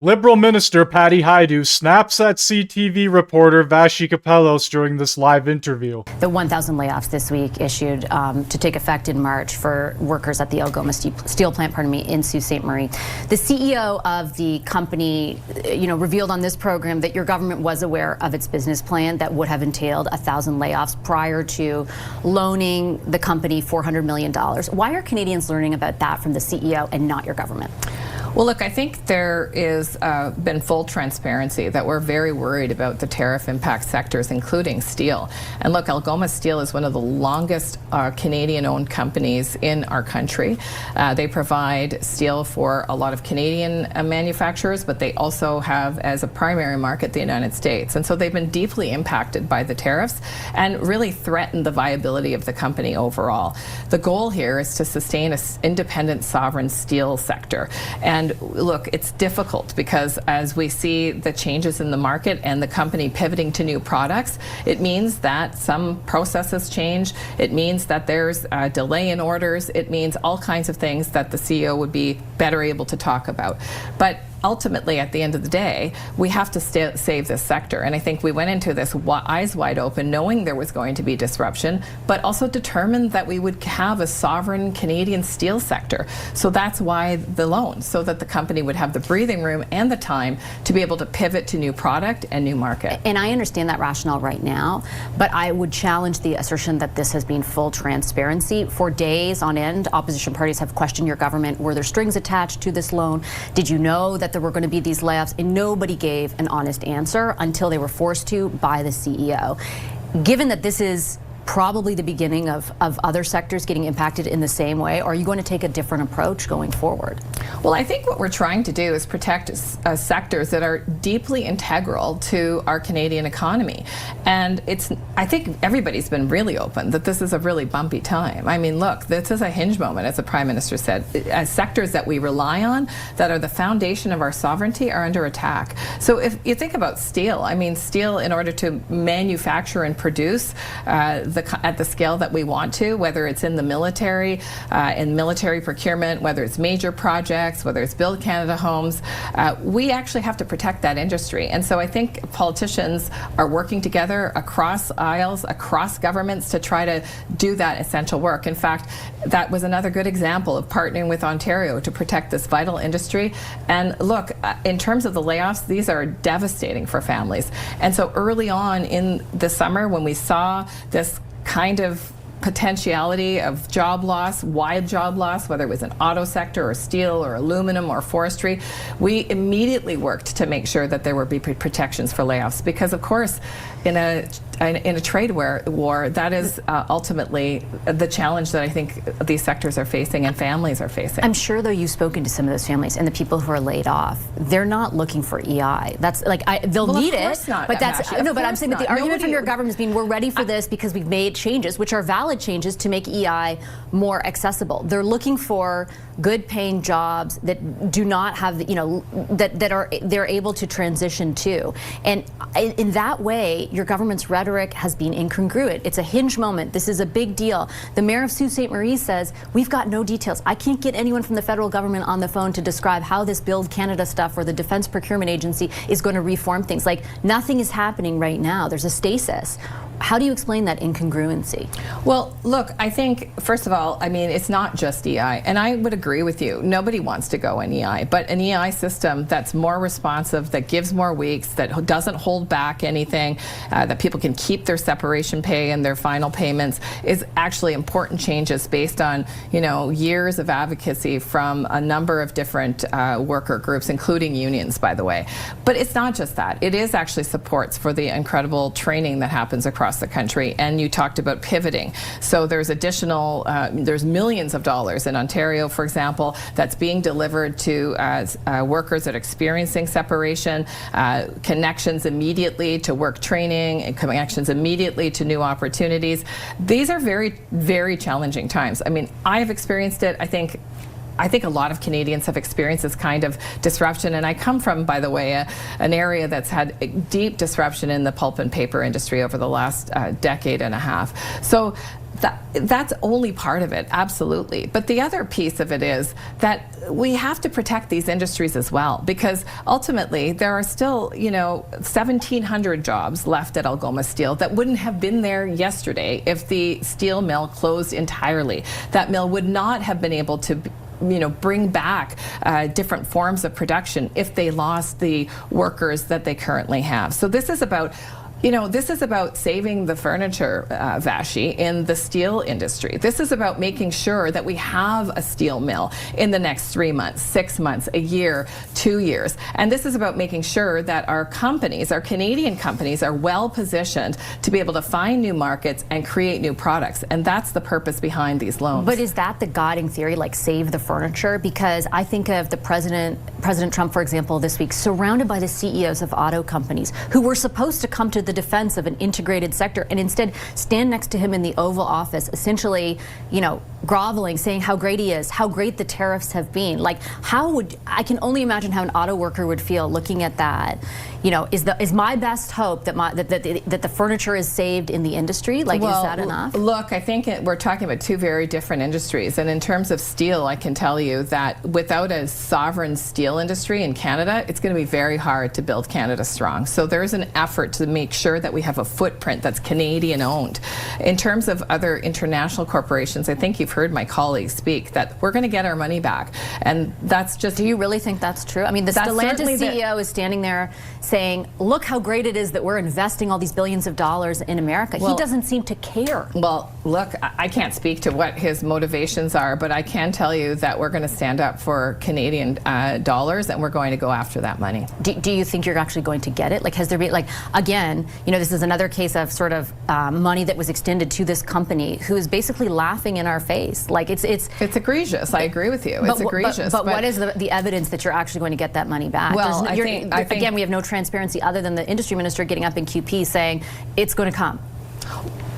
Liberal Minister Patty Hajdu snaps at CTV reporter Vashi Kapelos during this live interview. The 1,000 layoffs this week issued to take effect in March for workers at the Algoma steel plant, in Sault Ste. Marie. The CEO of the company, revealed on this program that your government was aware of its business plan that would have entailed 1,000 layoffs prior to loaning the company $400 million. Why are Canadians learning about that from the CEO and not your government? Well, look, I think there is been full transparency that we're very worried about the tariff impact sectors, including steel. And look, Algoma Steel is one of the longest Canadian-owned companies in our country. They provide steel for a lot of Canadian manufacturers, but they also have as a primary market the United States. And so they've been deeply impacted by the tariffs and really threatened the viability of the company overall. The goal here is to sustain an independent, sovereign steel sector. And look, it's difficult because as we see the changes in the market and the company pivoting to new products, it means that some processes change. It means that there's a delay in orders. It means all kinds of things that the CEO would be better able to talk about. But ultimately, at the end of the day, we have to save this sector. And I think we went into this eyes wide open, knowing there was going to be disruption, but also determined that we would have a sovereign Canadian steel sector. So that's why the loan, so that the company would have the breathing room and the time to be able to pivot to new product and new market. And I understand that rationale right now, but I would challenge the assertion that this has been full transparency. For days on end, opposition parties have questioned your government. Were there strings attached to this loan? Did you know that there were going to be these layoffs? And nobody gave an honest answer until they were forced to by the CEO. Given that this is probably the beginning of other sectors getting impacted in the same way, are you going to take a different approach going forward? Well, I think what we're trying to do is protect sectors that are deeply integral to our Canadian economy. And I think everybody's been really open that this is a really bumpy time. I mean, look, this is a hinge moment, as the Prime Minister said. As sectors that we rely on, that are the foundation of our sovereignty, are under attack. So if you think about steel, I mean, steel, in order to manufacture and produce at the scale that we want to, whether it's in the military, in military procurement, whether it's major projects, whether it's Build Canada homes, we actually have to protect that industry. And so I think politicians are working together across aisles, across governments, to try to do that essential work. In fact, that was another good example of partnering with Ontario to protect this vital industry. And look, in terms of the layoffs, these are devastating for families. And so early on in the summer, when we saw this kind of potentiality of job loss, wide job loss, whether it was in auto sector or steel or aluminum or forestry, we immediately worked to make sure that there would be protections for layoffs. Because of course, in a trade war, that is ultimately the challenge that I think these sectors are facing and families are facing. I'm sure, though, you've spoken to some of those families and the people who are laid off. They're not looking for EI. That's like they'll need it, not, but that's no. But I'm saying that the argument from your government has been we're ready for this because we've made changes, which are valid changes to make EI more accessible. They're looking for good-paying jobs that do not have, they're able to transition to, and in that way, your government's rhetoric has been incongruent. It's a hinge moment. This is a big deal. The mayor of Sault Ste. Marie says, we've got no details. I can't get anyone from the federal government on the phone to describe how this Build Canada stuff or the Defence Procurement Agency is going to reform things. Like, nothing is happening right now. There's a stasis. How do you explain that incongruency? Well, look, I think, first of all, I mean, it's not just EI. And I would agree with you. Nobody wants to go in EI. But an EI system that's more responsive, that gives more weeks, that doesn't hold back anything, that people can keep their separation pay and their final payments, is actually important changes based on, years of advocacy from a number of different worker groups, including unions, by the way. But it's not just that. It is actually supports for the incredible training that happens across the country. And you talked about pivoting. So there's additional, there's millions of dollars in Ontario, for example, that's being delivered to workers that are experiencing separation, connections immediately to work training, and connections immediately to new opportunities. These are very, very challenging times. I mean, I've experienced it. I think I think a lot of Canadians have experienced this kind of disruption. And I come from, by the way, an area that's had deep disruption in the pulp and paper industry over the last decade and a half. So that's only part of it, absolutely. But the other piece of it is that we have to protect these industries as well, because ultimately there are still, 1,700 jobs left at Algoma Steel that wouldn't have been there yesterday if the steel mill closed entirely. That mill would not have been able to bring back different forms of production if they lost the workers that they currently have. So this is about saving the furniture, Vashi, in the steel industry. This is about making sure that we have a steel mill in the next 3 months, 6 months, a year, 2 years. And this is about making sure that our companies, our Canadian companies, are well positioned to be able to find new markets and create new products. And that's the purpose behind these loans. But is that the guiding theory, like save the furniture? Because I think of the President Trump, for example, this week, surrounded by the CEOs of auto companies who were supposed to come to the defense of an integrated sector and instead stand next to him in the Oval Office, essentially, groveling, saying how great he is, how great the tariffs have been. Like, I can only imagine how an auto worker would feel looking at that. Is my best hope that the furniture is saved in the industry? Like, well, is that enough? Look, I think we're talking about two very different industries. And in terms of steel, I can tell you that without a sovereign steel industry in Canada, it's going to be very hard to build Canada strong. So there's an effort to make sure that we have a footprint that's Canadian owned. In terms of other international corporations, I think you've heard my colleagues speak that we're going to get our money back. And that's just... Do you really think that's true? I mean, the Stellantis CEO is standing there saying, look how great it is that we're investing all these billions of dollars in America. He doesn't seem to care. Well, look, I can't speak to what his motivations are, but I can tell you that we're going to stand up for Canadian dollars, and we're going to go after that money. Do you think you're actually going to get it? Like, has there been, again, this is another case of sort of money that was extended to this company who is basically laughing in our face. Like, it's egregious. I agree with you. It's egregious. But what is the evidence that you're actually going to get that money back? Well, I think again, we have no transparency other than the industry minister getting up in QP saying it's going to come.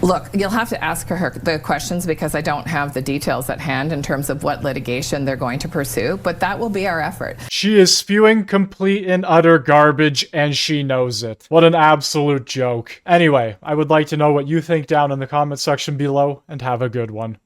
Look, you'll have to ask her the questions because I don't have the details at hand in terms of what litigation they're going to pursue, but that will be our effort. She is spewing complete and utter garbage, and she knows it. What an absolute joke. Anyway, I would like to know what you think down in the comment section below, and have a good one.